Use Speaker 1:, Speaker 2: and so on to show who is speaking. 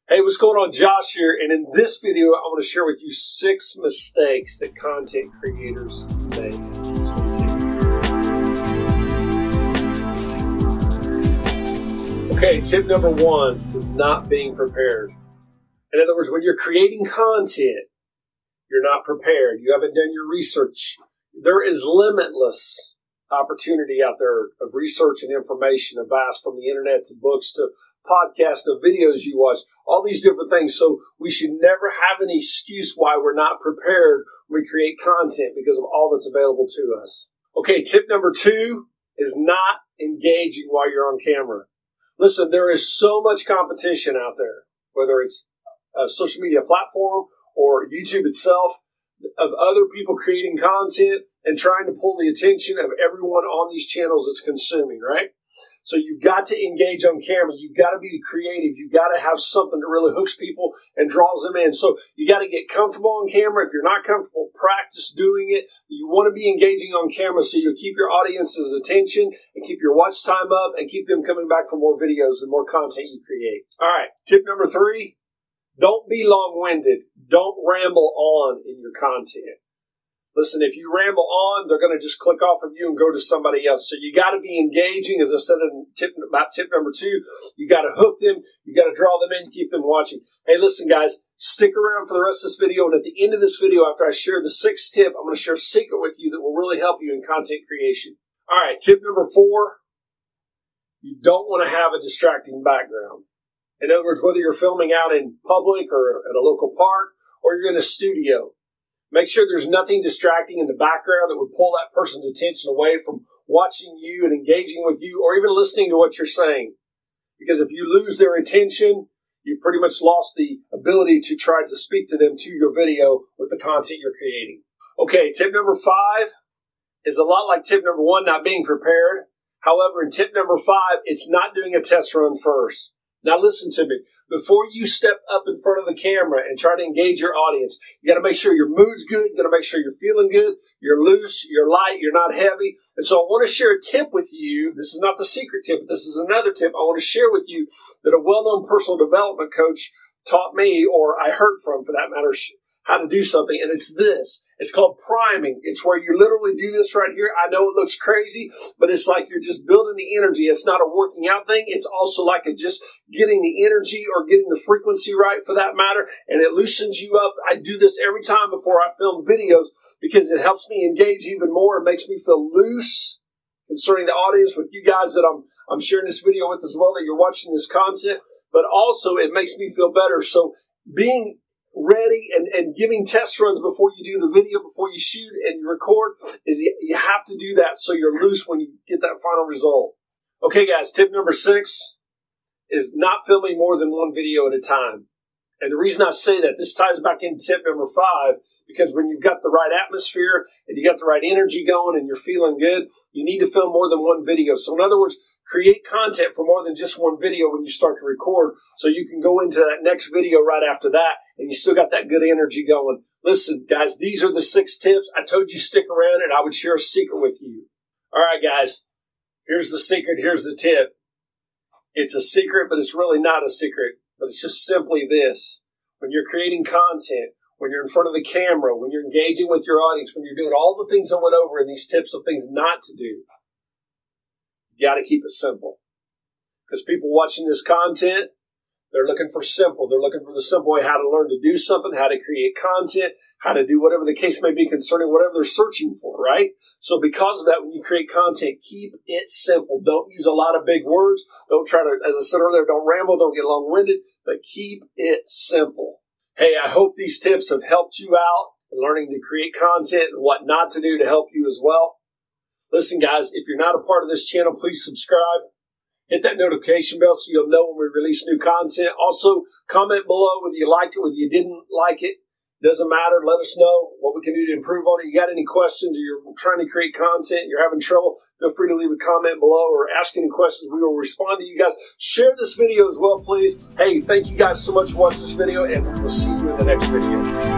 Speaker 1: Hey, what's going on? Josh here, and in this video, I want to share with you 6 mistakes that content creators make. Okay, tip number 1 is not being prepared. In other words, when you're creating content, you're not prepared. You haven't done your research. There is limitless opportunity out there of research and information, of vast, from the internet to books to podcasts to videos you watch, all these different things. So we should never have an excuse why we're not prepared when we create content because of all that's available to us. Okay, tip number 2 is not engaging while you're on camera. Listen, there is so much competition out there, whether it's a social media platform or YouTube itself, of other people creating content and trying to pull the attention of everyone on these channels that's consuming, right? So you've got to engage on camera. You've got to be creative. You've got to have something that really hooks people and draws them in. So you got to get comfortable on camera. If you're not comfortable, practice doing it. You want to be engaging on camera so you'll keep your audience's attention and keep your watch time up and keep them coming back for more videos and more content you create. All right, tip number 3, don't be long-winded. Don't ramble on in your content. Listen, if you ramble on, they're going to just click off of you and go to somebody else. So you got to be engaging, as I said in tip number 2. You got to hook them. You got to draw them in, keep them watching. Hey, listen, guys, stick around for the rest of this video. And at the end of this video, after I share the 6th tip, I'm going to share a secret with you that will really help you in content creation. All right, tip number 4, you don't want to have a distracting background. In other words, whether you're filming out in public or at a local park or you're in a studio, make sure there's nothing distracting in the background that would pull that person's attention away from watching you and engaging with you or even listening to what you're saying. Because if you lose their attention, you've pretty much lost the ability to try to speak to them to your video with the content you're creating. Okay, tip number 5 is a lot like tip number 1, not being prepared. However, in tip number 5, it's not doing a test run first. Now listen to me. Before you step up in front of the camera and try to engage your audience, you got to make sure your mood's good. You got to make sure you're feeling good. You're loose. You're light. You're not heavy. And so I want to share a tip with you. This is not the secret tip, but this is another tip I want to share with you that a well-known personal development coach taught me, or I heard from, for that matter, how to do something. And it's this. It's called priming. It's where you literally do this right here. I know it looks crazy, but it's like you're just building the energy. It's not a working out thing. It's also like just getting the energy or getting the frequency right, for that matter, and it loosens you up. I do this every time before I film videos because it helps me engage even more. It makes me feel loose concerning the audience with you guys that I'm sharing this video with as well, that you're watching this content, but also it makes me feel better. So being ready and giving test runs before you do the video, before you shoot and you record, is you have to do that so you're loose when you get that final result. Okay, guys, tip number 6 is not filming more than 1 video at a time. And the reason I say that, this ties back into tip number 5, because when you've got the right atmosphere and you got the right energy going and you're feeling good, you need to film more than 1 video. So in other words, create content for more than just 1 video when you start to record, so you can go into that next video right after that and you still got that good energy going. Listen, guys, these are the 6 tips. I told you stick around and I would share a secret with you. All right, guys, here's the secret. Here's the tip. It's a secret, but it's really not a secret. But it's just simply this. When you're creating content, when you're in front of the camera, when you're engaging with your audience, when you're doing all the things I went over in these tips of things not to do, you got to keep it simple. Because people watching this content, they're looking for simple. They're looking for the simple way how to learn to do something, how to create content, how to do whatever the case may be concerning whatever they're searching for, right? So because of that, when you create content, keep it simple. Don't use a lot of big words. Don't try to, as I said earlier, don't ramble, don't get long-winded, but keep it simple. Hey, I hope these tips have helped you out in learning to create content and what not to do to help you as well. Listen, guys, if you're not a part of this channel, please subscribe. Hit that notification bell so you'll know when we release new content. Also, comment below whether you liked it, whether you didn't like it. Doesn't matter. Let us know what we can do to improve on it. You got any questions or you're trying to create content, you're having trouble, feel free to leave a comment below or ask any questions. We will respond to you guys. Share this video as well, please. Hey, thank you guys so much for watching this video, and we'll see you in the next video.